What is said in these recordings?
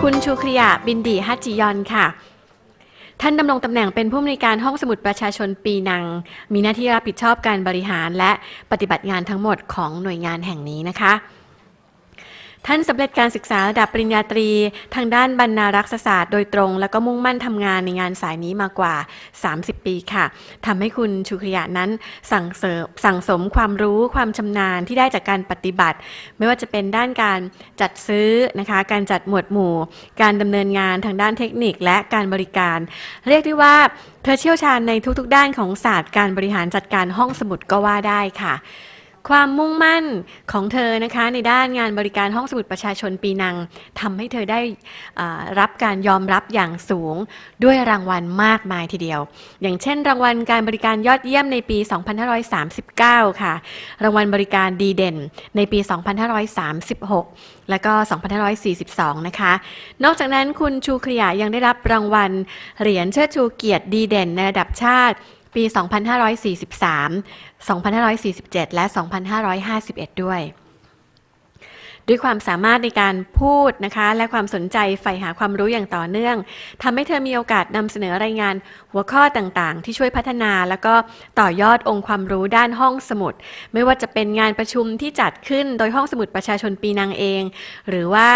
คุณชูคริยะบินดีฮัจจิยอนค่ะท่านดำรงตำแหน่งเป็นผู้อำนวยการห้องสมุดประชาชนปีนังมีหน้าที่รับผิดชอบการบริหารและปฏิบัติงานทั้งหมดของหน่วยงานแห่งนี้นะคะท่านสำเร็จการศึกษาระดับปริญญาตรีทางด้านบรรณารักษศาสตร์โดยตรงแล้วก็มุ่งมั่นทำงานในงานสายนี้มากว่า30ปีค่ะทำให้คุณชูคริยะนั้นสั่งสมความรู้ความชำนาญที่ได้จากการปฏิบัติไม่ว่าจะเป็นด้านการจัดซื้อนะคะการจัดหมวดหมู่การดำเนินงานทางด้านเทคนิคและการบริการเรียกได้ว่าเธอเชี่ยวชาญในทุกๆด้านของศาสตร์การบริหารจัดการห้องสมุดก็ว่าได้ค่ะความมุ่งมั่นของเธอนะคะในด้านงานบริการห้องสมุดประชาชนปีนังทำให้เธอได้รับการยอมรับอย่างสูงด้วยรางวัลมากมายทีเดียวอย่างเช่นรางวัลการบริการยอดเยี่ยมในปี 2539 ค่ะรางวัลบริการดีเด่นในปี 2536 และก็ 2542 นะคะนอกจากนั้นคุณชูคริยะยังได้รับรางวัลเหรียญเชิดชูเกียรติดีเด่นในระดับชาติปี 2543 2547 และ 2551 ด้วยความสามารถในการพูดนะคะและความสนใจใฝ่หาความรู้อย่างต่อเนื่องทำให้เธอมีโอกาสนำเสนอรายงานหัวข้อต่างๆที่ช่วยพัฒนาแล้วก็ต่อยอดองค์ความรู้ด้านห้องสมุดไม่ว่าจะเป็นงานประชุมที่จัดขึ้นโดยห้องสมุดประชาชนปีนังเองหรือว่า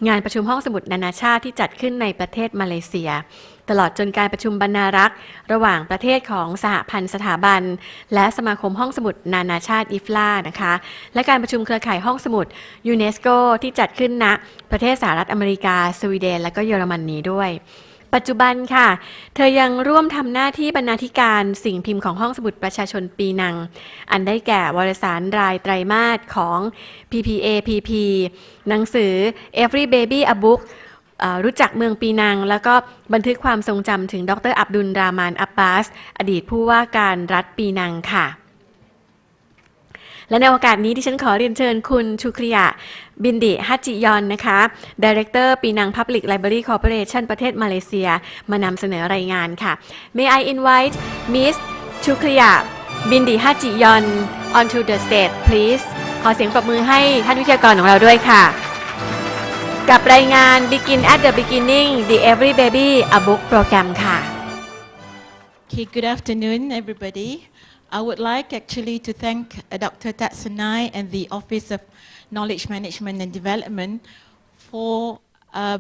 งานประชุมห้องสมุดนานาชาติที่จัดขึ้นในประเทศมาเลเซียตลอดจนการประชุมบรรณารักษ์ระหว่างประเทศของสหพันธ์สถาบันและสมาคมห้องสมุดนานาชาติอิฟลานะคะและการประชุมเครือข่ายห้องสมุดยูเนสโกที่จัดขึ้นณประเทศสหรัฐอเมริกาสวีเดนและก็เยอรมนีด้วยปัจจุบันค่ะเธอยังร่วมทำหน้าที่บรรณาธิการสิ่งพิมพ์ของห้องสมุดประชาชนปีนังอันได้แก่วารสารรายไตรมาสของ PPAPP หนังสือ Every Baby a Bookรู้จักเมืองปีนังแล้วก็บันทึกความทรงจำถึงดร.อับดุลรามานอับบาสอดีตผู้ว่าการรัฐปีนังค่ะและในโอกาสนี้ที่ฉันขอเรียนเชิญคุณชูคริยะบินดิฮัจจิยอนนะคะ Director ปีนัง Public Library Corporation ประเทศมาเลเซียมานำเสนอรายงานค่ะ May I invite Miss Shukriah Binti Haji Yon onto the stage please ขอเสียงปรบมือให้ท่านวิทยากรของเราด้วยค่ะกับรายงาน Begin at the Beginning the Every Baby a Book Program ค่ะ Okay, good afternoon, everybody. I would like actually to thank Dr. Tatsanai and the Office of Knowledge Management and Development for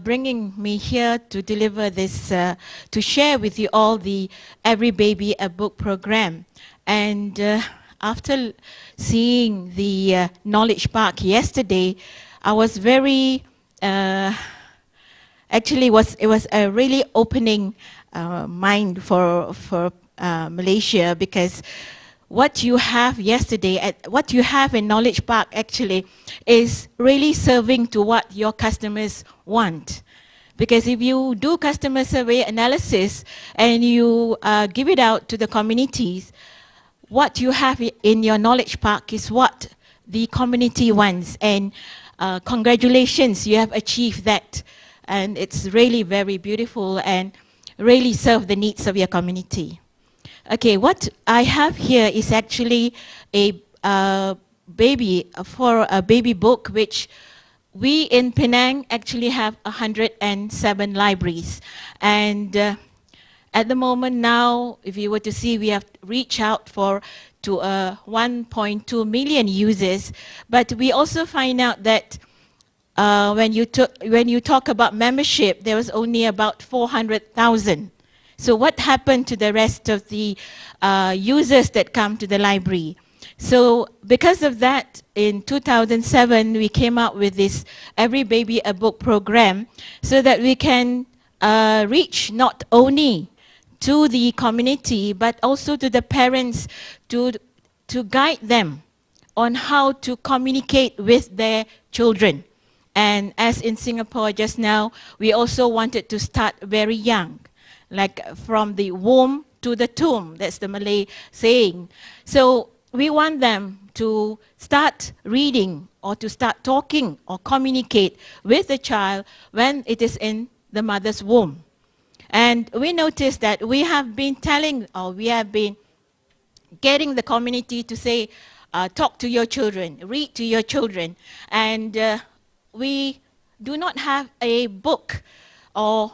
bringing me here to deliver this, to share with you all the Every Baby a Book program. And after seeing the Knowledge Park yesterday, I was very actually it was a really opening mind for Malaysia because what you have yesterday, what you have in Knowledge Park actually is really serving to what your customers want. Because if you do customer survey analysis and you give it out to the communities, what you have in your Knowledge Park is what the community wants. And congratulations, you have achieved that. And it's really very beautiful and really serve the needs of your community. Okay, what I have here is actually a baby book which we in Penang actually have 107 libraries. And at the moment now, if you were to see, we have reached out to 1.2 million users, but we also find out that when you talk about membership, there was only about 400,000. So what happened to the rest of the users that come to the library? So because of that, in 2007, we came out with this Every Baby a Book program so that we can reach not only to the community, but also to the parents to guide them on how to communicate with their children. And as in Singapore just now, we also wanted to start very young, like from the womb to the tomb. That's the Malay saying. So we want them to start reading or to start talking or communicate with the child when it is in the mother's womb. And we noticed that we have been getting the community to say, talk to your children, read to your children. And we do not have a book or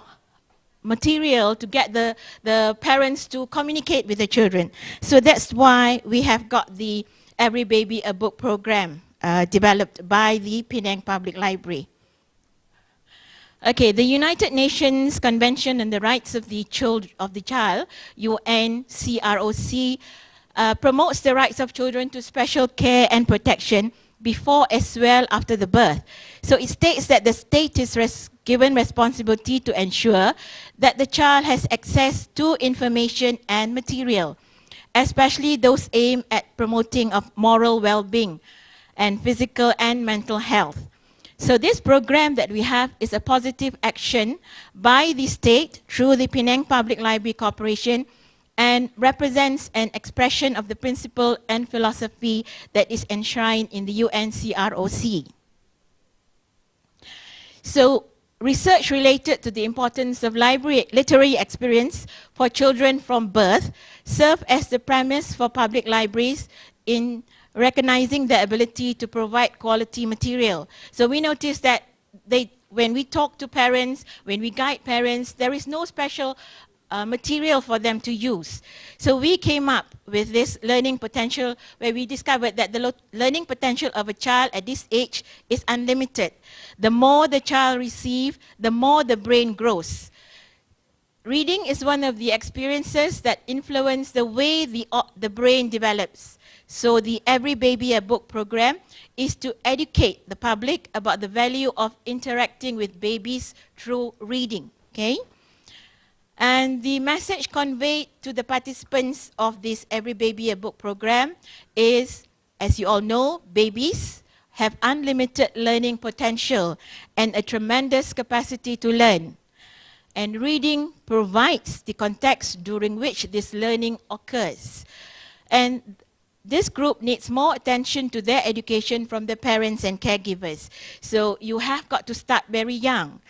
material to get the parents to communicate with the children. So that's why we have got the Every Baby a Book program developed by the Penang Public Library. Okay, the United Nations Convention on the Rights of the Child, UNCROC, promotes the rights of children to special care and protection before as well after the birth. So it states that the state is given responsibility to ensure that the child has access to information and material, especially those aimed at promoting of moral well-being and physical and mental health. So this program that we have is a positive action by the state through the Penang Public Library Corporation and represents an expression of the principle and philosophy that is enshrined in the UNCROC. So research related to the importance of literary experience for children from birth serve as the premise for public libraries in recognizing the ability to provide quality material. So we notice that when we talk to parents, when we guide parents, there is no special material for them to use. So we came up with this learning potential where we discovered that the learning potential of a child at this age is unlimited. The more the child receives, the more the brain grows. Reading is one of the experiences that influence the way the brain develops. So the Every Baby a Book program is to educate the public about the value of interacting with babies through reading, okay? And the message conveyed to the participants of this Every Baby a Book program is, as you all know, babies have unlimited learning potential and a tremendous capacity to learn. And reading provides the context during which this learning occurs. And this group needs more attention to their education from the parents and caregivers. So you have got to start very young.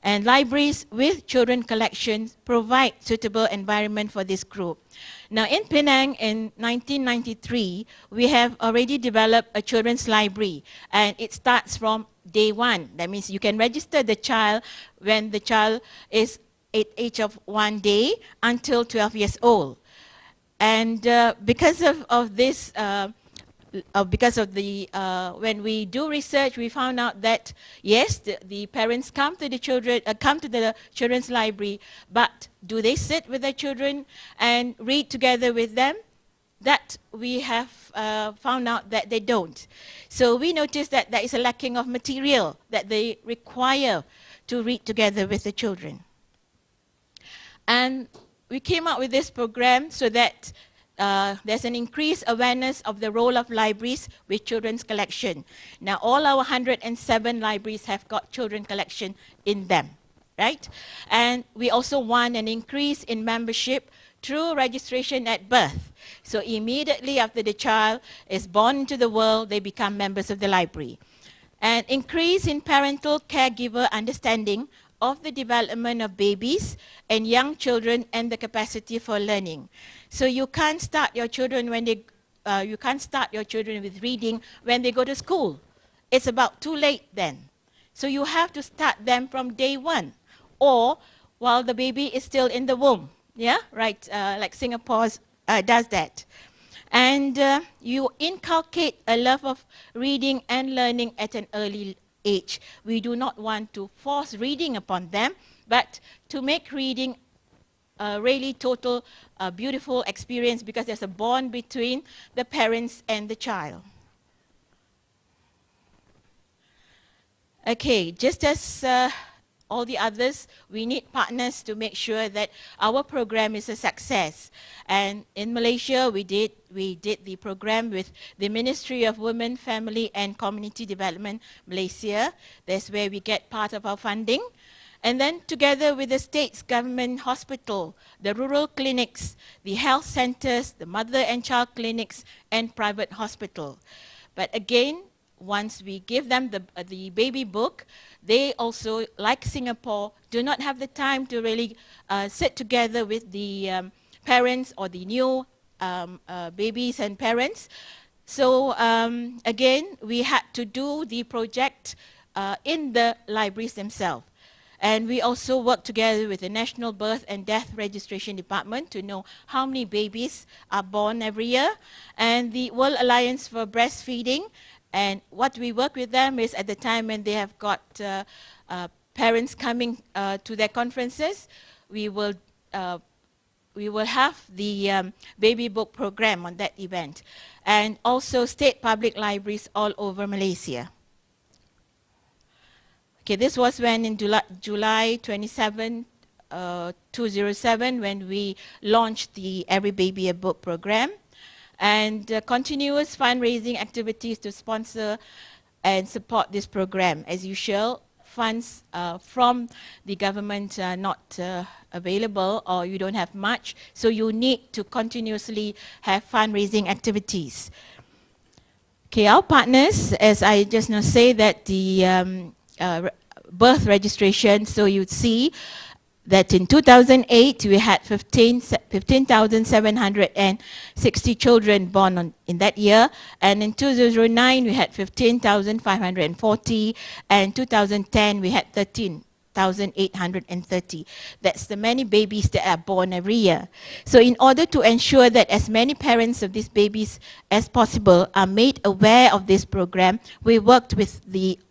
And libraries with children collections provide suitable environment for this group. Now in Penang in 1993, we have already developed a children's library, and it starts from day one. That means you can register the child when the child is at age of 1 day until 12 years old. And because of this, when we do research, we found out that yes, the parents come to the children's library, but do they sit with their children and read together with them? That we have found out that they don't. So we noticed that there is a lacking of material that they require to read together with the children. And we came up with this program so that there's an increased awareness of the role of libraries with children's collection. Now all our 107 libraries have got children collection in them, right? And we also want an increase in membership through registration at birth. So immediately after the child is born into the world, they become members of the library. And increase in parental caregiver understanding of the development of babies and young children and the capacity for learning. So you can't start your children with reading when they go to school. It's about too late then. So you have to start them from day one, or while the baby is still in the womb. Yeah, right. Like Singapore does that. And you inculcate a love of reading and learning at an early age. We do not want to force reading upon them, but to make reading a really total, beautiful experience, because there's a bond between the parents and the child. Okay, just as all the others, we need partners to make sure that our program is a success. And in Malaysia, we did the program with the Ministry of Women, Family and Community Development, Malaysia. That's where we get part of our funding. And then together with the state's government hospital, the rural clinics, the health centers, the mother and child clinics, and private hospital. But again, once we give them the baby book, they also, like Singapore, do not have the time to really sit together with the parents or the new babies and parents. So again, we had to do the project in the libraries themselves. And we also work together with the National Birth and Death Registration Department to know how many babies are born every year, and the World Alliance for Breastfeeding. And what we work with them is at the time when they have got parents coming to their conferences, we will have the baby book program on that event, and also state public libraries all over Malaysia. Okay, this was when in July 27, 2007, when we launched the Every Baby a Book program, and continuous fundraising activities to sponsor and support this program. As usual, funds from the government are not available, or you don't have much, so you need to continuously have fundraising activities. Okay, our partners, as I just now say, that the birth registration, so you'd see that in 2008 we had 15,760 children born in that year, and in 2009 we had 15,540, and 2010 we had 13,830. That's the many babies that are born every year. So in order to ensure that as many parents of these babies as possible are made aware of this program, we worked with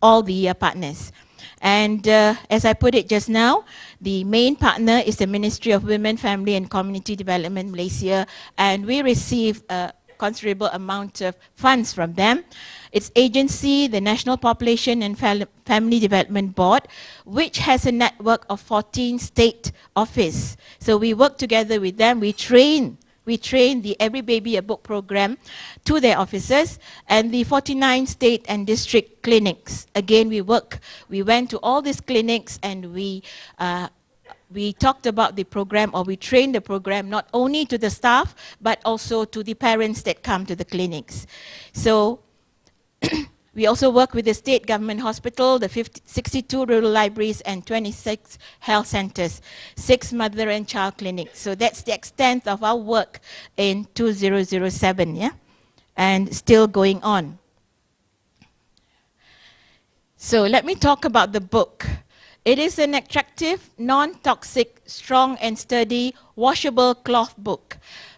all the partners. And as I put it just now, the main partner is the Ministry of Women, Family and Community Development Malaysia, and we receive a considerable amount of funds from them. Its agency, the National Population and Family Development Board, which has a network of 14 state offices. So we work together with them. We train the Every Baby a Book program to their offices, and the 49 state and district clinics. Again, we went to all these clinics, and we talked about the program, or we trained the program not only to the staff, but also to the parents that come to the clinics. So we also work with the state government hospital, the 62 rural libraries, and 26 health centers, 6 mother and child clinics. So that's the extent of our work in 2007, yeah? And still going on. So let me talk about the book. It is an attractive, non-toxic, strong and sturdy, washable cloth book,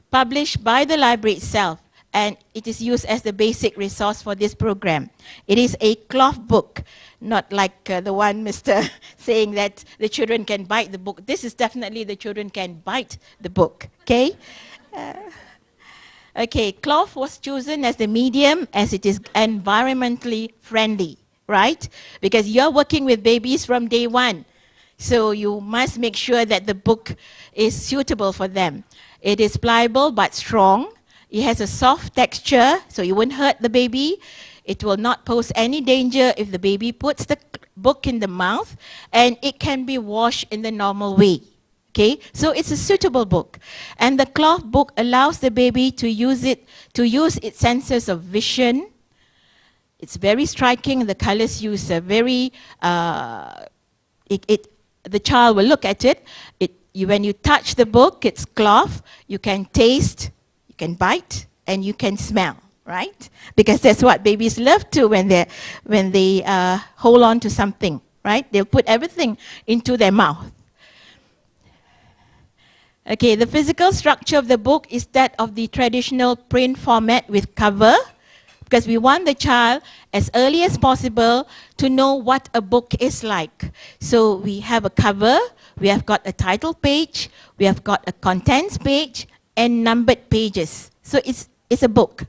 published by the library itself, and it is used as the basic resource for this program. It is a cloth book, not like the one Mr. saying that the children can bite the book. This is definitely the children can bite the book, okay? Okay, cloth was chosen as the medium as it is environmentally friendly, right? Because you're working with babies from day one, so you must make sure that the book is suitable for them. It is pliable but strong. It has a soft texture, so it won't hurt the baby. It will not pose any danger if the baby puts the book in the mouth, and it can be washed in the normal way. Okay, so it's a suitable book. And the cloth book allows the baby to use its senses of vision. It's very striking. The colors used are very, the child will look at it. When you touch the book, it's cloth. You can taste, you can bite, and you can smell, right? Because that's what babies love to when they hold on to something, right? They'll put everything into their mouth. Okay, the physical structure of the book is that of the traditional print format with cover, because we want the child as early as possible to know what a book is like. So we have a cover, we have got a title page, we have got a contents page, and numbered pages. So it's a book.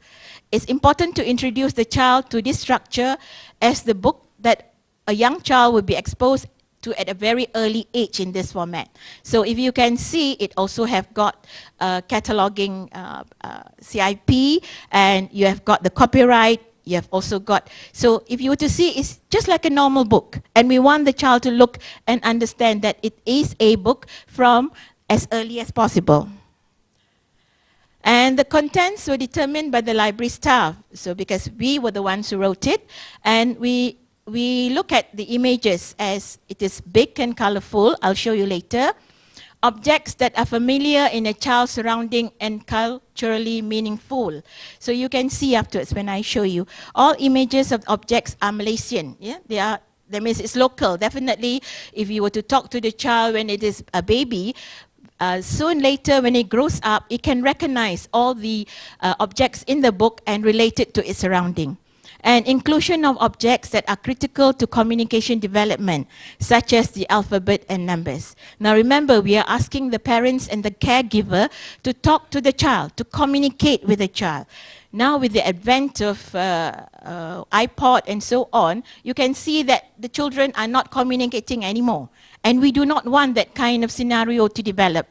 It's important to introduce the child to this structure as the book that a young child will be exposed to at a very early age in this format. So if you can see, it also have got cataloging CIP, and you have got the copyright, you have also got, so if you were to see, it's just like a normal book, and we want the child to look and understand that it is a book from as early as possible. And the contents were determined by the library staff, so because we were the ones who wrote it, and we look at the images as it is big and colorful. I'll show you later. Objects that are familiar in a child's surrounding and culturally meaningful. So you can see afterwards when I show you. All images of objects are Malaysian. Yeah? That means it's local. Definitely, if you were to talk to the child when it is a baby, soon later when it grows up, it can recognize all the objects in the book and relate it to its surrounding. And inclusion of objects that are critical to communication development, such as the alphabet and numbers. Now remember, we are asking the parents and the caregiver to talk to the child, to communicate with the child. Now with the advent of iPod and so on, you can see that the children are not communicating anymore. And we do not want that kind of scenario to develop.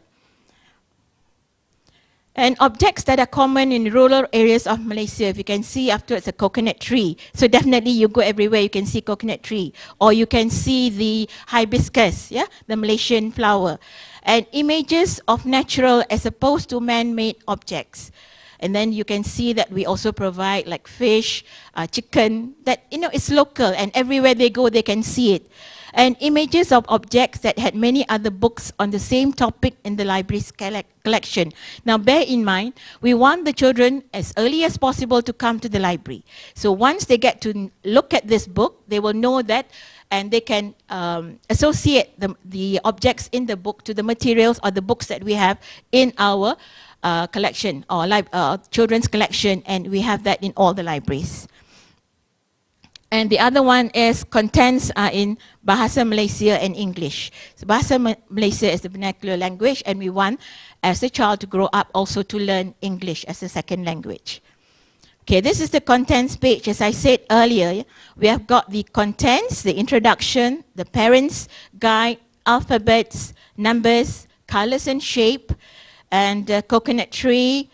And objects that are common in rural areas of Malaysia, if you can see afterwards a coconut tree. So definitely you go everywhere, you can see coconut tree. Or you can see the hibiscus, yeah, the Malaysian flower. And images of natural as opposed to man-made objects. And then you can see that we also provide like fish, chicken, that, you know, it's local and everywhere they go, they can see it. And images of objects that had many other books on the same topic in the library's collection. Now bear in mind, we want the children as early as possible to come to the library. So once they get to look at this book, they will know that and they can associate the objects in the book to the materials or the books that we have in our collection or children's collection, and we have that in all the libraries. And the other one is contents are in Bahasa Malaysia and English. So Bahasa Malaysia is the vernacular language, and we want as a child to grow up also to learn English as a second language. Okay, this is the contents page. As I said earlier, we have got the contents, the introduction, the parents' guide, alphabets, numbers, colors and shape, and coconut tree,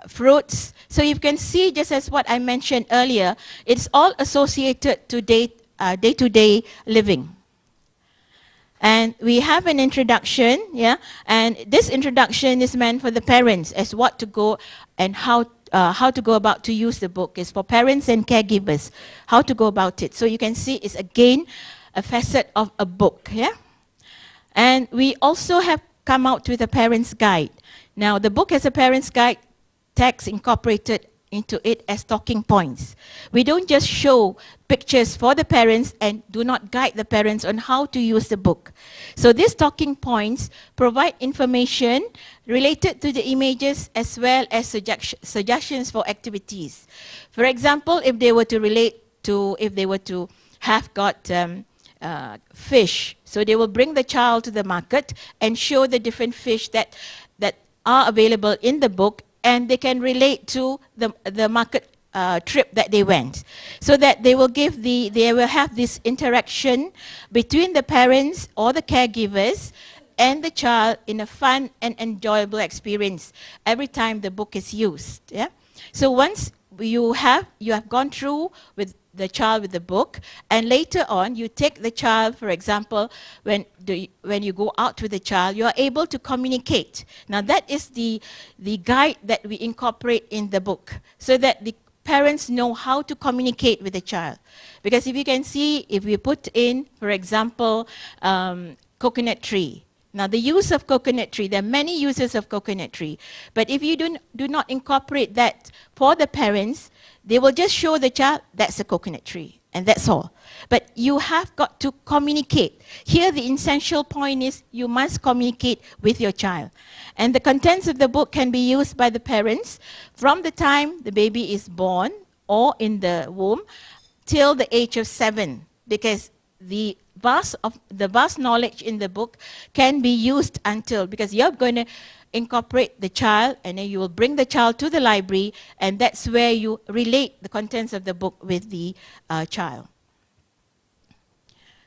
fruits. So you can see, just as what I mentioned earlier, it's all associated to day-to-day living. And we have an introduction, yeah, and this introduction is meant for the parents as what to go and how to go about to use the book. It's for parents and caregivers, how to go about it. So you can see it's again a facet of a book, yeah. And we also have come out with a parent's guide. Now the book has a parent's guide text incorporated into it as talking points. We don't just show pictures for the parents and do not guide the parents on how to use the book. So these talking points provide information related to the images as well as suggestions for activities. For example, if they were to have got fish, so they will bring the child to the market and show the different fish that are available in the book, and they can relate to the market trip that they went, so that they will have this interaction between the parents or the caregivers and the child in a fun and enjoyable experience every time the book is used. Yeah. So once you have gone through with the child with the book, and later on you take the child, for example, when you go out with the child, you are able to communicate. Now that is the guide that we incorporate in the book, so that the parents know how to communicate with the child. Because if you can see, if we put in, for example, coconut tree. Now the use of coconut tree, there are many uses of coconut tree, but if you do not incorporate that for the parents, they will just show the child, that's a coconut tree, and that's all. But you have got to communicate. Here the essential point is you must communicate with your child. And the contents of the book can be used by the parents from the time the baby is born or in the womb till the age of 7, because the vast knowledge in the book can be used because you're going to incorporate the child, and then you will bring the child to the library, and that's where you relate the contents of the book with the child.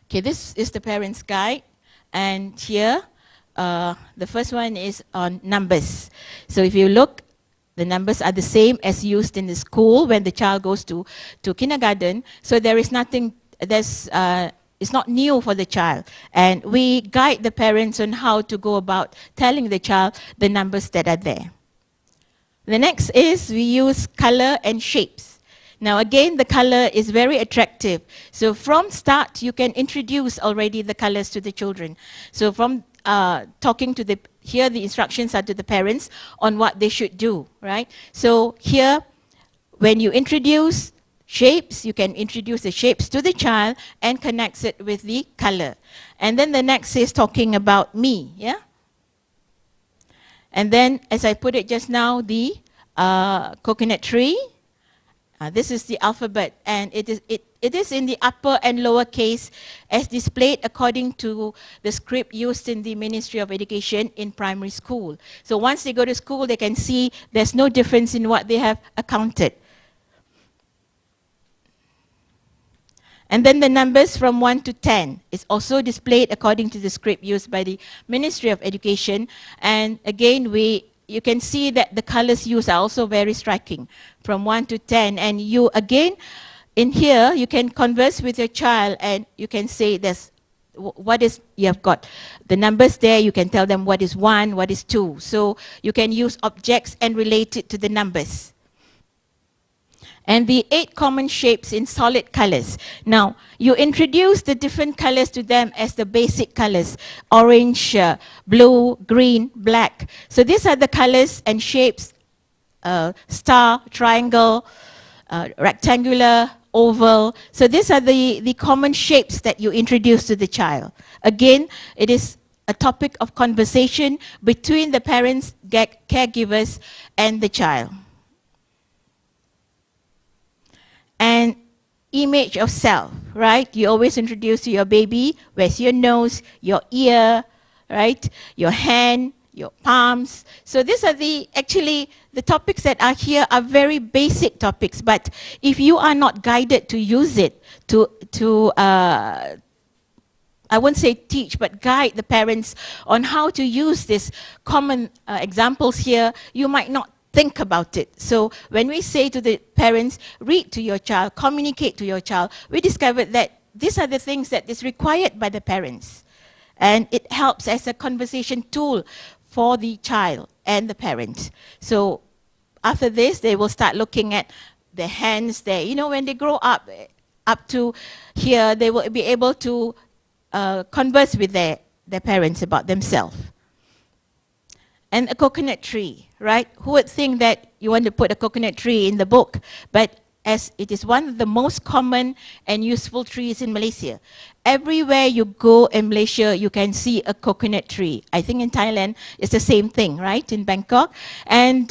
Okay, this is the parent's guide, and here the first one is on numbers. So if you look, the numbers are the same as used in the school when the child goes to kindergarten, so there is nothing it's not new for the child. And we guide the parents on how to go about telling the child the numbers that are there. The next is we use color and shapes. Now again, the color is very attractive. So from start, you can introduce already the colors to the children. So from talking to here the instructions are to the parents on what they should do, right? So here, when you introduce, shapes. You can introduce the shapes to the child and connects it with the color. And then the next is talking about me, yeah? And then, as I put it just now, the coconut tree. This is the alphabet, and it is in the upper and lower case as displayed according to the script used in the Ministry of Education in primary school. So once they go to school, they can see there's no difference in what they have accounted. And then the numbers from 1 to 10 is also displayed according to the script used by the Ministry of Education. And again, you can see that the colors used are also very striking from 1 to 10. And you, again, in here, you can converse with your child and you can say this, what is, you have got the numbers there, you can tell them what is 1, what is 2. So you can use objects and relate it to the numbers. And the 8 common shapes in solid colors. Now, you introduce the different colors to them as the basic colors: orange, blue, green, black. So these are the colors and shapes: star, triangle, rectangular, oval. So these are the common shapes that you introduce to the child. Again, it is a topic of conversation between the parents, caregivers, and the child. And image of self, right? You always introduce to your baby, where's your nose, your ear, right? Your hand, your palms. So these are actually the topics that are here are very basic topics, but if you are not guided to use it, I won't say teach, but guide the parents on how to use these common examples here, you might not think about it. So when we say to the parents, read to your child, communicate to your child, we discovered that these are the things that is required by the parents. And it helps as a conversation tool for the child and the parents. So after this, they will start looking at the hands there. You know, when they grow up to here, they will be able to converse with their parents about themselves. And a coconut tree, right? Who would think that you want to put a coconut tree in the book? But as it is one of the most common and useful trees in Malaysia. Everywhere you go in Malaysia, you can see a coconut tree. I think in Thailand, it's the same thing, right? In Bangkok. And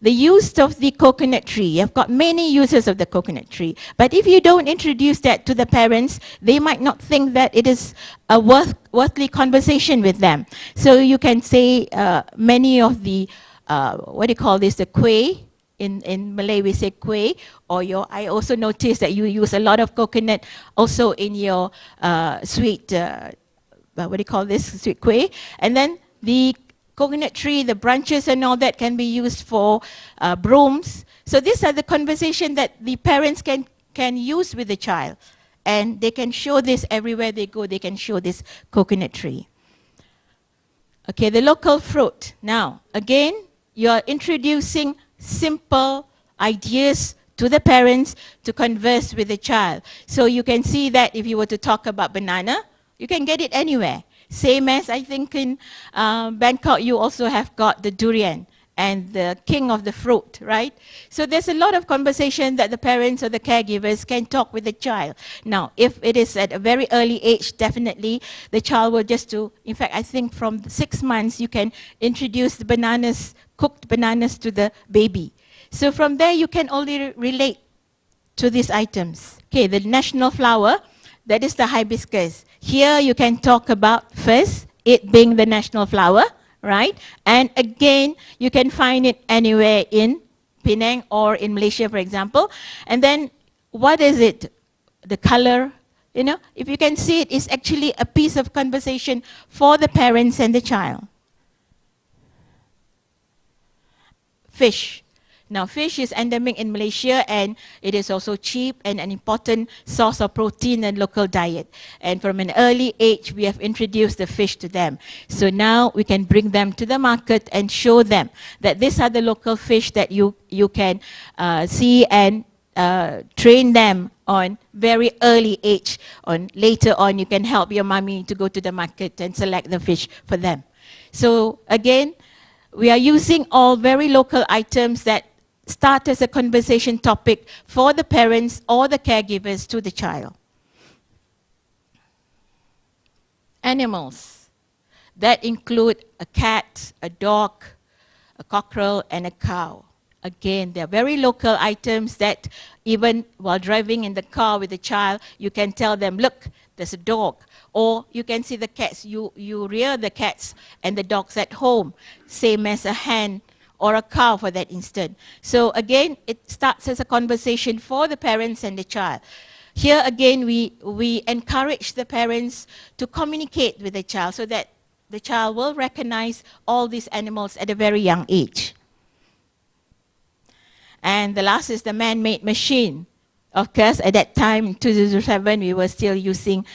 the use of the coconut tree, you've got many uses of the coconut tree. But if you don't introduce that to the parents, they might not think that it is a worthly conversation with them. So you can say many of the, what do you call this, the kueh. In Malay, we say kueh, or I also noticed that you use a lot of coconut also in your sweet, what do you call this, sweet kueh. And then the coconut tree, the branches and all that can be used for brooms. So these are the conversation that the parents can use with the child. And they can show this everywhere they go, they can show this coconut tree. Okay, the local fruit. Now, again, you're introducing simple ideas to the parents to converse with the child. So you can see that if you were to talk about banana, you can get it anywhere. Same as I think in Bangkok, you also have got the durian and the king of the fruit, right? So there's a lot of conversation that the parents or the caregivers can talk with the child. Now, if it is at a very early age, definitely the child will just do, in fact, I think from 6 months, you can introduce the bananas, cooked bananas to the baby. So from there, you can only relate to these items. Okay, the national flower, that is the hibiscus. Here you can talk about first, it being the national flower, right? And again, you can find it anywhere in Penang or in Malaysia, for example. And then, what is it? The color, you know, if you can see it, it's actually a piece of conversation for the parents and the child. Fish. Now, fish is endemic in Malaysia, and it is also cheap and an important source of protein and local diet. And from an early age, we have introduced the fish to them. So now we can bring them to the market and show them that these are the local fish that you can see and train them on very early age. Later on, you can help your mommy to go to the market and select the fish for them. So again, we are using all very local items that start as a conversation topic for the parents or the caregivers to the child. Animals that include a cat, a dog, a cockerel, and a cow. Again, they are very local items that even while driving in the car with the child, you can tell them, look, there's a dog. Or you can see the cats. You rear the cats and the dogs at home, same as a hen or a cow for that instant. So again, it starts as a conversation for the parents and the child. Here again, we encourage the parents to communicate with the child so that the child will recognize all these animals at a very young age. And the last is the man-made machine. Of course, at that time, in 2007, we were still using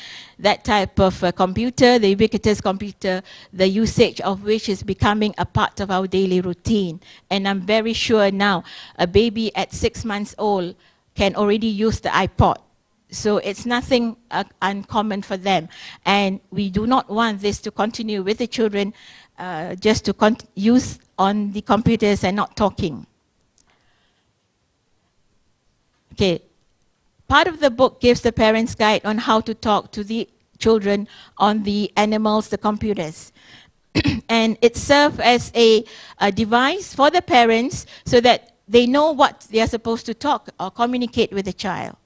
that type of computer, the ubiquitous computer, the usage of which is becoming a part of our daily routine. And I'm very sure now, a baby at 6 months old can already use the iPod. So it's nothing uncommon for them. And we do not want this to continue with the children just to use on the computers and not talking. Okay. Part of the book gives the parents' guide on how to talk to the children on the animals, the computers. And it serves as a device for the parents so that they know what they are supposed to talk or communicate with the child.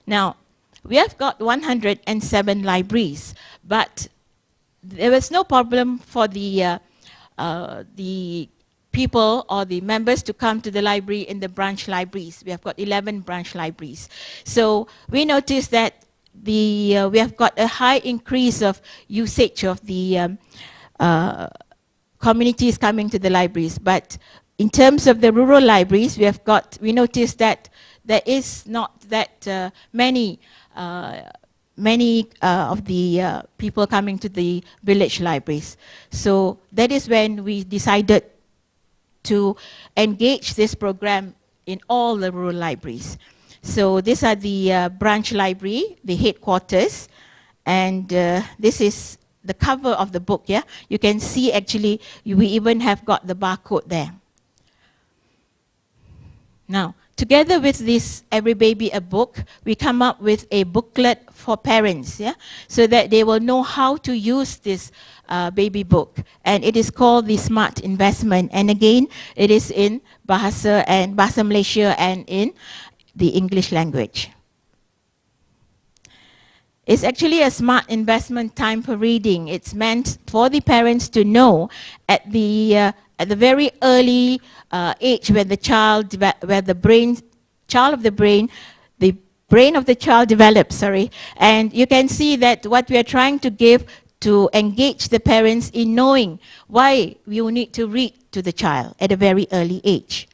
Now, we have got 107 libraries, but there was no problem for the people or the members to come to the library in the branch libraries. We have got 11 branch libraries. So we noticed that we have got a high increase of usage of the communities coming to the libraries. But in terms of the rural libraries, we noticed that there is not that many of the people coming to the village libraries. So that is when we decided to engage this program in all the rural libraries. So these are the branch library, the headquarters, and this is the cover of the book, yeah? You can see actually, we even have got the barcode there. Now, together with this Every Baby a Book, we come up with a booklet for parents, yeah? So that they will know how to use this baby book. And it is called the Smart Investment. And again, it is in Bahasa Malaysia and in the English language. It's actually a smart investment time for reading. It's meant for the parents to know at the very early age when the brain of the child develops, and you can see that what we are trying to give to engage the parents in knowing why we will need to read to the child at a very early age.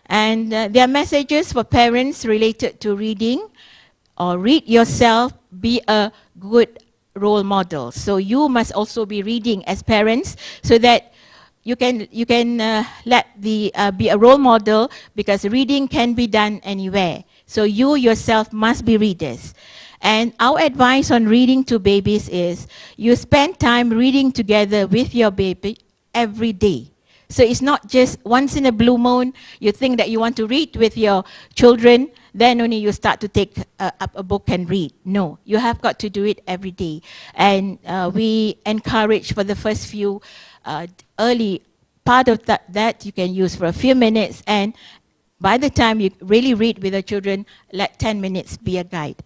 And there are messages for parents related to reading, or read yourself, be a good role model. So you must also be reading as parents so that you can be a role model, because reading can be done anywhere. So you yourself must be readers. And our advice on reading to babies is you spend time reading together with your baby every day. So it's not just once in a blue moon, you think that you want to read with your children, then only you start to take up a book and read. No, you have got to do it every day. And we encourage for the first few early part of that you can use for a few minutes, and by the time you really read with the children, let 10 minutes be a guide.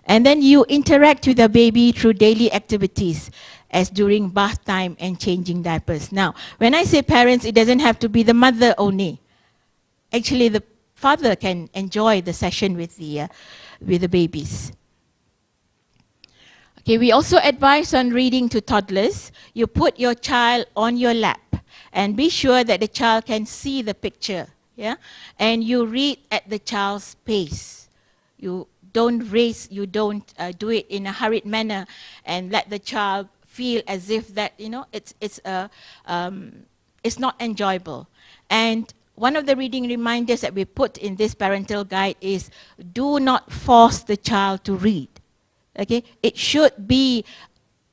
And then you interact with the baby through daily activities, as during bath time and changing diapers. Now, when I say parents, it doesn't have to be the mother only. Actually, the father can enjoy the session with the babies. Okay, we also advise on reading to toddlers. You put your child on your lap and be sure that the child can see the picture, yeah? And you read at the child's pace. You don't race, you don't do it in a hurried manner and let the child feel as if that, it's not enjoyable. And one of the reading reminders that we put in this parental guide is do not force the child to read. Okay, it should be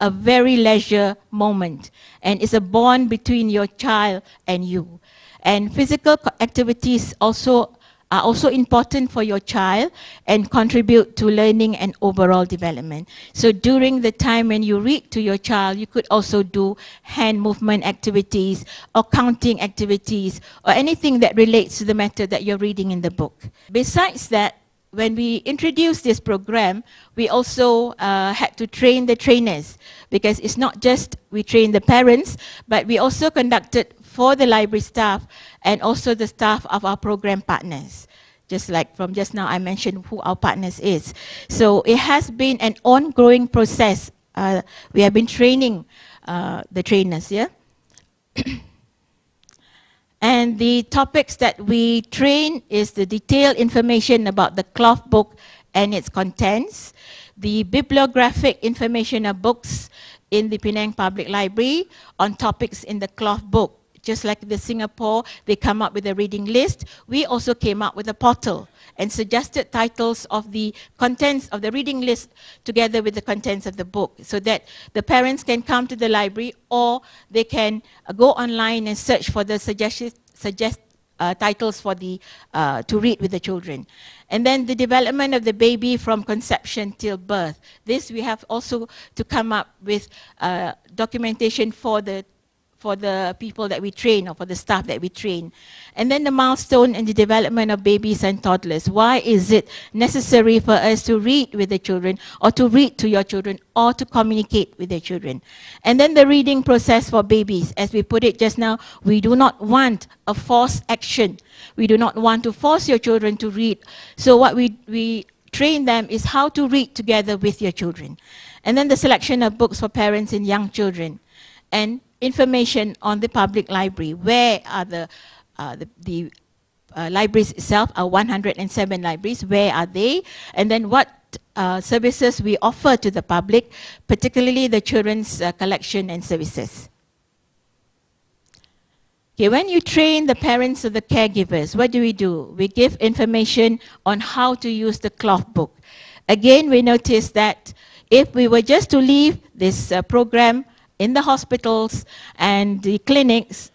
a very leisure moment, and it's a bond between your child and you. And physical activities are also important for your child and contribute to learning and overall development. So during the time when you read to your child, you could also do hand movement activities or counting activities or anything that relates to the matter that you're reading in the book. Besides that, when we introduced this program, we also had to train the trainers, because it's not just we train the parents, but we also conducted for the library staff and also the staff of our program partners. Just like from just now, I mentioned who our partners is. So it has been an ongoing process. We have been training the trainers, yeah? And the topics that we train is the detailed information about the cloth book and its contents, the bibliographic information of books in the Penang Public Library on topics in the cloth book. Just like the Singapore, they come up with a reading list. We also came up with a portal and suggested titles of the contents of the reading list together with the contents of the book, so that the parents can come to the library or they can go online and search for the titles for the to read with the children. And then the development of the baby from conception till birth. This we have also to come up with documentation for the people that we train or for the staff that we train. And then the milestone in the development of babies and toddlers. Why is it necessary for us to read with the children or to read to your children or to communicate with their children? And then the reading process for babies. As we put it just now, we do not want a forced action. We do not want to force your children to read. So what we train them is how to read together with your children. And then the selection of books for parents and young children. And information on the public library. Where are the libraries itself? Are 107 libraries. Where are they? And then what services we offer to the public, particularly the children's collection and services. Okay, when you train the parents or the caregivers, what do? We give information on how to use the cloth book. Again, we noticed that if we were just to leave this program in the hospitals and the clinics,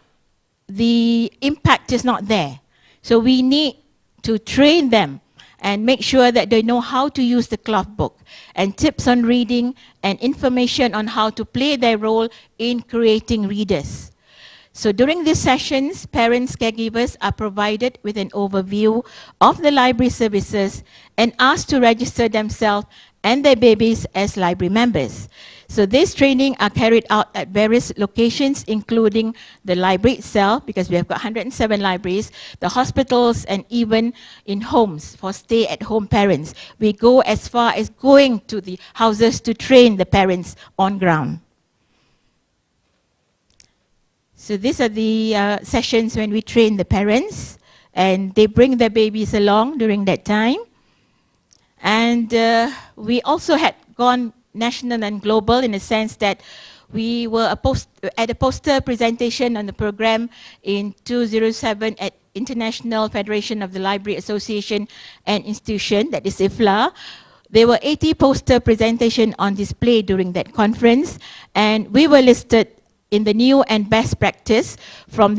the impact is not there. So we need to train them and make sure that they know how to use the cloth book, and tips on reading and information on how to play their role in creating readers. So during these sessions, parents, caregivers are provided with an overview of the library services and asked to register themselves and their babies as library members. So this training are carried out at various locations, including the library itself, because we have got 107 libraries, the hospitals, and even in homes for stay-at-home parents. We go as far as going to the houses to train the parents on ground. So these are the sessions when we train the parents, and they bring their babies along during that time. And we also had gone national and global in the sense that we were at a poster presentation on the program in 2007 at International Federation of the Library Association and Institution, that is IFLA. There were 80 poster presentation on display during that conference, and we were listed in the new and best practice from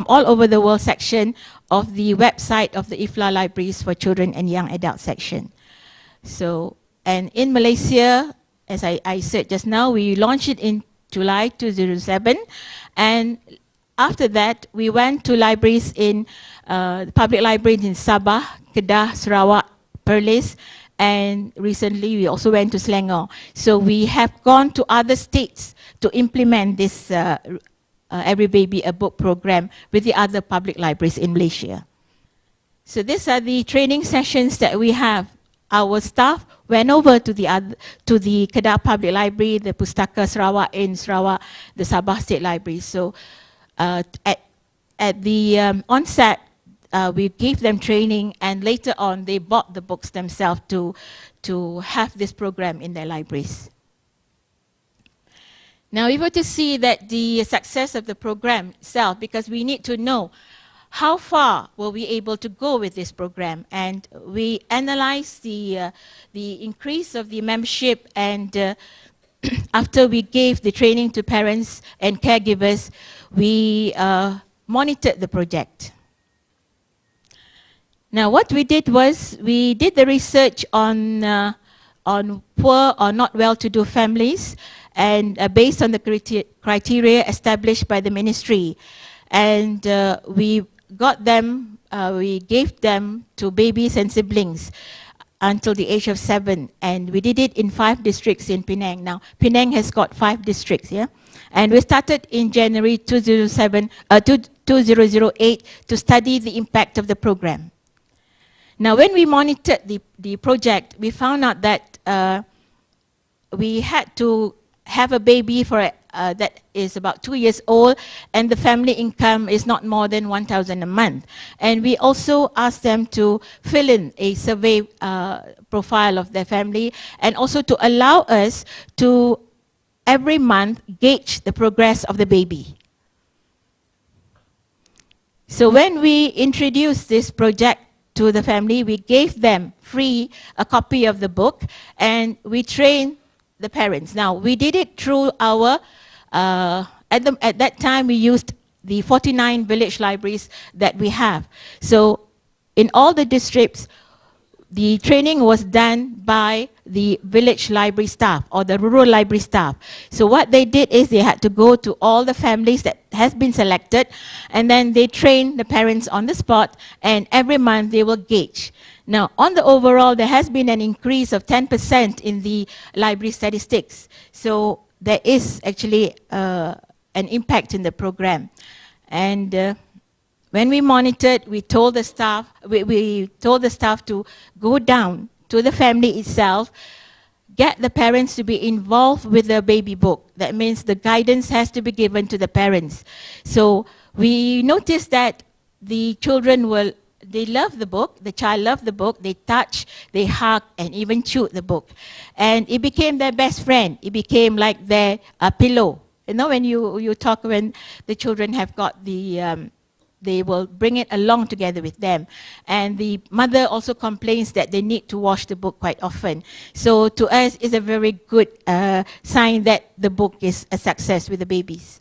all over the world section of the website of the IFLA Libraries for Children and Young Adult section. So, and in Malaysia, as I said just now, we launched it in July 2007, and after that, we went to libraries in public libraries in Sabah, Kedah, Sarawak, Perlis, and recently we also went to Selangor. So we have gone to other states to implement this Every Baby a Book program with the other public libraries in Malaysia. So these are the training sessions that we have. Our staff went over to the Kedah Public Library, the Pustaka Sarawak in Sarawak, the Sabah State Library. So at the onset, we gave them training, and later on they bought the books themselves to have this program in their libraries. Now we want to see that the success of the program itself, because we need to know how far were we able to go with this program, and we analyzed the increase of the membership, and after we gave the training to parents and caregivers, we monitored the project. Now, what we did was we did the research on poor or not well-to-do families, and based on the criteria established by the ministry, and we got them, we gave them to babies and siblings until the age of 7, and we did it in 5 districts in Penang. Now, Penang has got 5 districts, yeah, and we started in January 2008 to study the impact of the program. Now, when we monitored the project, we found out that we had to have a baby for that is about 2 years old, and the family income is not more than 1,000 a month. And we also asked them to fill in a survey profile of their family, and also to allow us to every month gauge the progress of the baby. So when we introduced this project to the family, we gave them free a copy of the book, and we trained the parents. Now, we did it through our, at that time we used the 49 village libraries that we have. So in all the districts, the training was done by the village library staff or the rural library staff. So what they did is they had to go to all the families that has been selected, and then they train the parents on the spot, and every month they will gauge. Now, on the overall, there has been an increase of 10% in the library statistics. So there is actually an impact in the program. And when we monitored, we told the staff, we told the staff to go down to the family itself, get the parents to be involved with the baby book. That means the guidance has to be given to the parents. So we noticed that the children they love the book, the child loved the book, they touch, they hug, and even chew the book. And it became their best friend. It became like their pillow. You know, when you talk, when the children have got the, they will bring it along together with them. And the mother also complains that they need to wash the book quite often. So to us, it's a very good sign that the book is a success with the babies.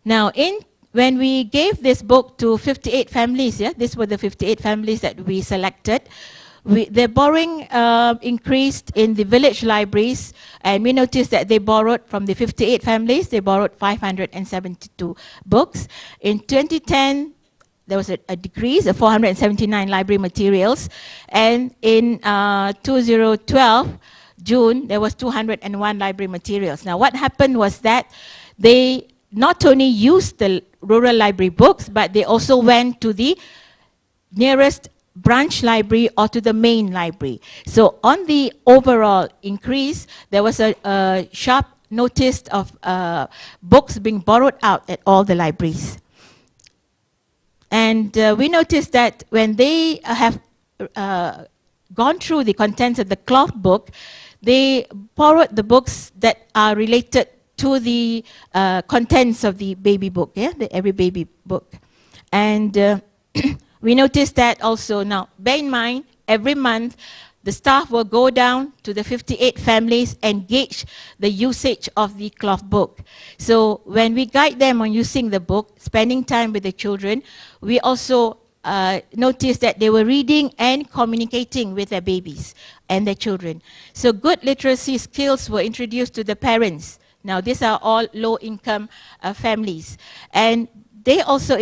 Now, when we gave this book to 58 families, yeah, these were the 58 families that we selected, their borrowing increased in the village libraries, and we noticed that they borrowed from the 58 families, they borrowed 572 books. In 2010, there was a decrease of 479 library materials, and in 2012, June, there was 201 library materials. Now, what happened was that they not only used the rural library books, but they also went to the nearest branch library or to the main library. So on the overall increase, there was a sharp notice of books being borrowed out at all the libraries. And we noticed that when they have gone through the contents of the cloth book, they borrowed the books that are related to the contents of the baby book, yeah, the every baby book. And we noticed that also. Now, bear in mind, every month, the staff will go down to the 58 families and gauge the usage of the cloth book. So when we guide them on using the book, spending time with the children, we also noticed that they were reading and communicating with their babies and their children. So good literacy skills were introduced to the parents. Now, these are all low-income families. And they also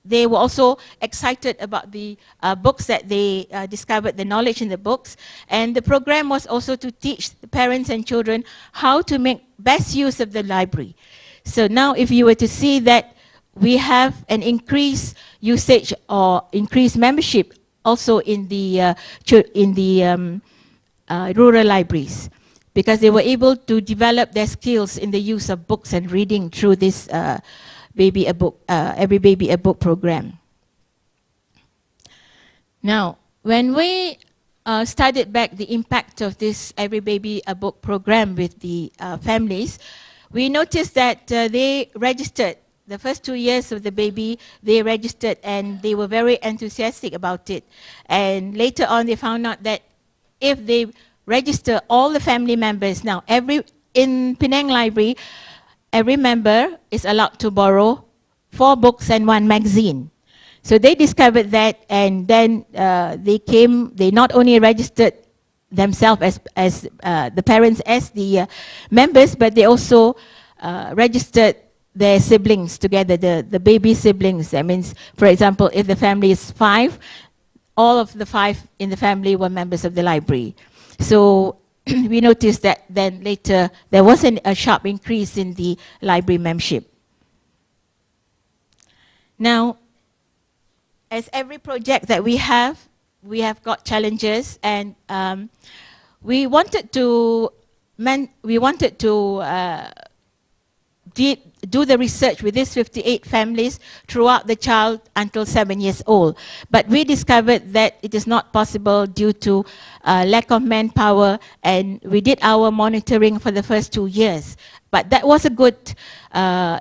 they were also excited about the books that they discovered, the knowledge in the books. And the program was also to teach the parents and children how to make best use of the library. So now if you were to see that we have an increased usage or increased membership also in the rural libraries, because they were able to develop their skills in the use of books and reading through this Baby a Book, Every Baby a Book program. Now, when we studied back the impact of this Every Baby a Book program with the families, we noticed that they registered. The first 2 years of the baby, they registered and they were very enthusiastic about it. And later on, they found out that if they register all the family members, now in Penang Library, every member is allowed to borrow 4 books and 1 magazine. So they discovered that, and then they not only registered themselves as the parents as the members, but they also registered their siblings together, the baby siblings. That means, for example, if the family is 5, all of the 5 in the family were members of the library. So we noticed that then later there was a sharp increase in the library membership. Now, as every project that we have got challenges, and we wanted to do the research with these 58 families throughout the child until 7 years old. But we discovered that it is not possible due to lack of manpower, and we did our monitoring for the first 2 years. But that was a good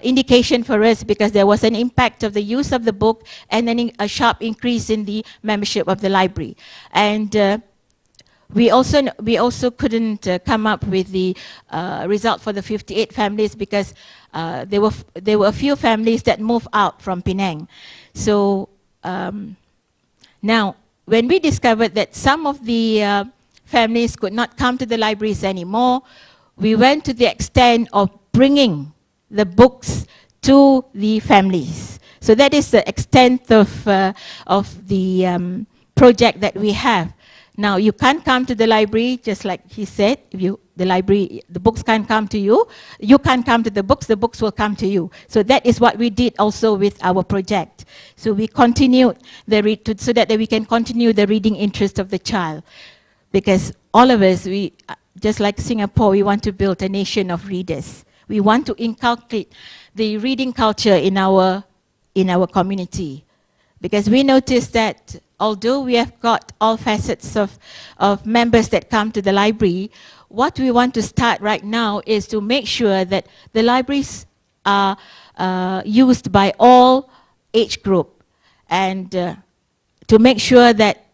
indication for us, because there was an impact of the use of the book and then a sharp increase in the membership of the library. And we also couldn't come up with the result for the 58 families, because there were a few families that moved out from Penang. So now, when we discovered that some of the families could not come to the libraries anymore, we went to the extent of bringing the books to the families. So that is the extent of the project that we have. Now, you can't come to the library, just like he said. If the books can't come to you. You can't come to the books will come to you. So that is what we did also with our project. So we continued so that we can continue the reading interest of the child. Because all of us, just like Singapore, we want to build a nation of readers. We want to inculcate the reading culture in our community. Because we noticed that although we have got all facets of members that come to the library, what we want to start right now is to make sure that the libraries are used by all age group, and to make sure that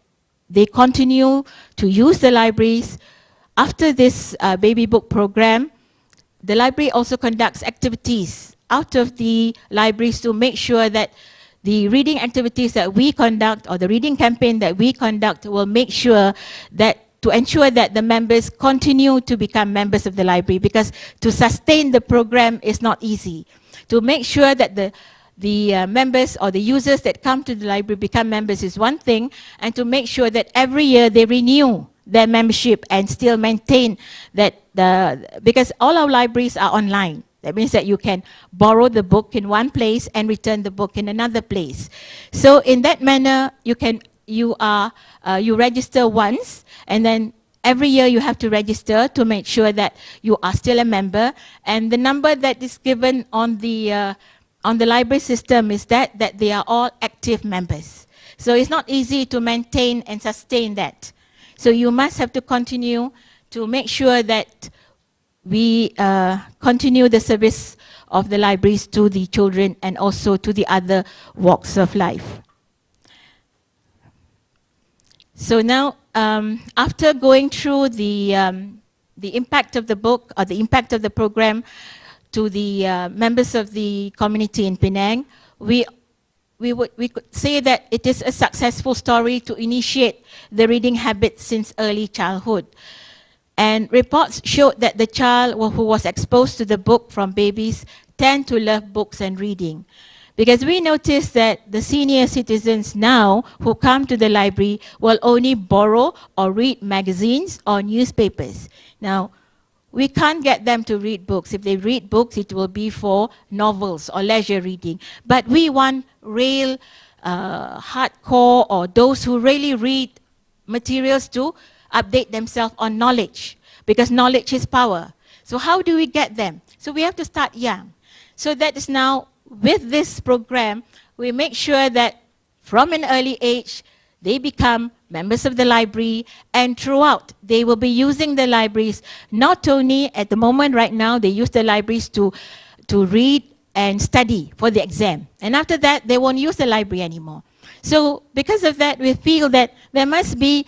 they continue to use the libraries. After this baby book program, the library also conducts activities out of the libraries to make sure that the reading activities that we conduct, or the reading campaign that we conduct, will make sure that, to ensure that the members continue to become members of the library, because to sustain the program is not easy. To make sure that the members or the users that come to the library become members is one thing, and to make sure that every year they renew their membership and still maintain that, because all our libraries are online. That means that you can borrow the book in one place and return the book in another place. So in that manner, you register once, and then every year you have to register to make sure that you are still a member. And the number that is given on the library system is that they are all active members. So it's not easy to maintain and sustain that. So you must have to continue to make sure that we continue the service of the libraries to the children and also to the other walks of life. So now, after going through the impact of the book, or the impact of the program to the members of the community in Penang, we could say that it is a successful story to initiate the reading habit since early childhood. And reports showed that the child who was exposed to the book from babies tend to love books and reading. Because we noticed that the senior citizens now who come to the library will only borrow or read magazines or newspapers. Now, we can't get them to read books. If they read books, it will be for novels or leisure reading. But we want real hardcore, or those who really read materials to update themselves on knowledge, because knowledge is power. So how do we get them? So we have to start young. So that is now, with this program, we make sure that from an early age, they become members of the library, and throughout, they will be using the libraries, not only at the moment right now, they use the libraries to read and study for the exam. And after that, they won't use the library anymore. So because of that, we feel that there must be,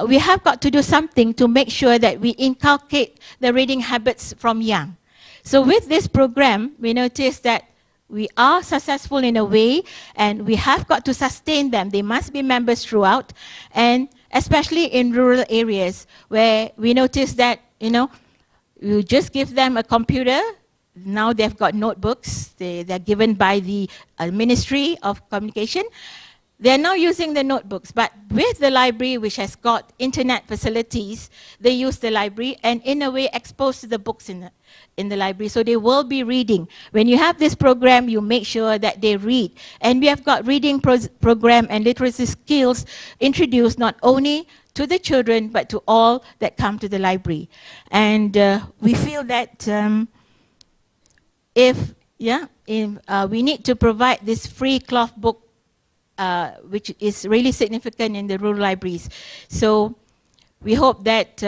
we have got to do something to make sure that we inculcate the reading habits from young. So with this program, we noticed that we are successful in a way, and we have got to sustain them. They must be members throughout, and especially in rural areas where we notice that, you just give them a computer. Now they've got notebooks. They're given by the Ministry of Communication. They're now using the notebooks, but with the library, which has got internet facilities, they use the library and in a way exposed to the books in the library. So they will be reading. When you have this program, you make sure that they read. And we have got reading program and literacy skills introduced not only to the children, but to all that come to the library. And we feel that we need to provide this free cloth book, which is really significant in the rural libraries. So we hope that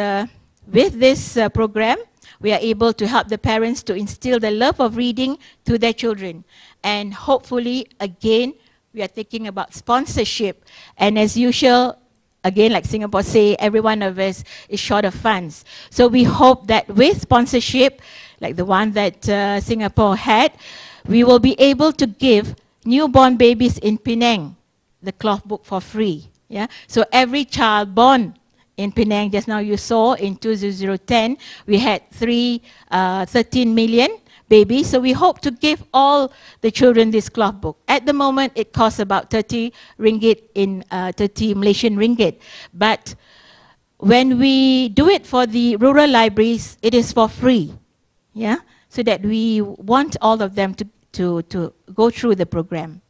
with this program, we are able to help the parents to instill the love of reading to their children. And hopefully, again, we are thinking about sponsorship. And as usual, again, like Singapore say, every one of us is short of funds. So we hope that with sponsorship, like the one that Singapore had, we will be able to give newborn babies in Penang the cloth book for free. Yeah? So every child born in Penang, just now you saw in 2010, we had 13 million babies. So we hope to give all the children this cloth book. At the moment, it costs about 30 ringgit in 30 Malaysian ringgit. But when we do it for the rural libraries, it is for free. Yeah? So that we want all of them to go through the program.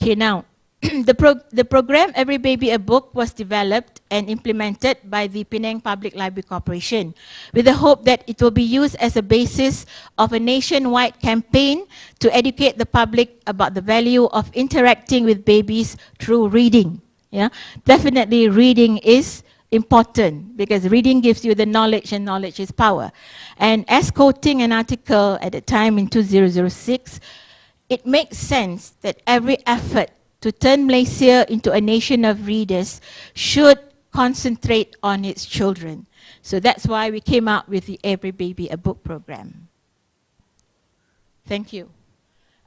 Okay, now, the program Every Baby a Book was developed and implemented by the Penang Public Library Corporation with the hope that it will be used as a basis of a nationwide campaign to educate the public about the value of interacting with babies through reading. Yeah? Definitely reading is important because reading gives you the knowledge and knowledge is power. And as quoting an article at the time in 2006, it makes sense that every effort to turn Malaysia into a nation of readers should concentrate on its children. So that's why we came out with the Every Baby a Book program. Thank you.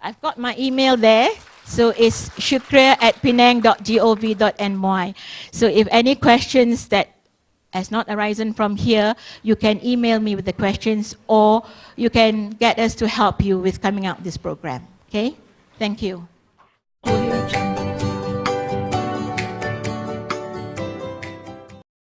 I've got my email there. So it's shukriah@penang.gov.my. So if any questions that has not arisen from here, you can email me with the questions or you can get us to help you with coming out with this program. Okay? Thank you.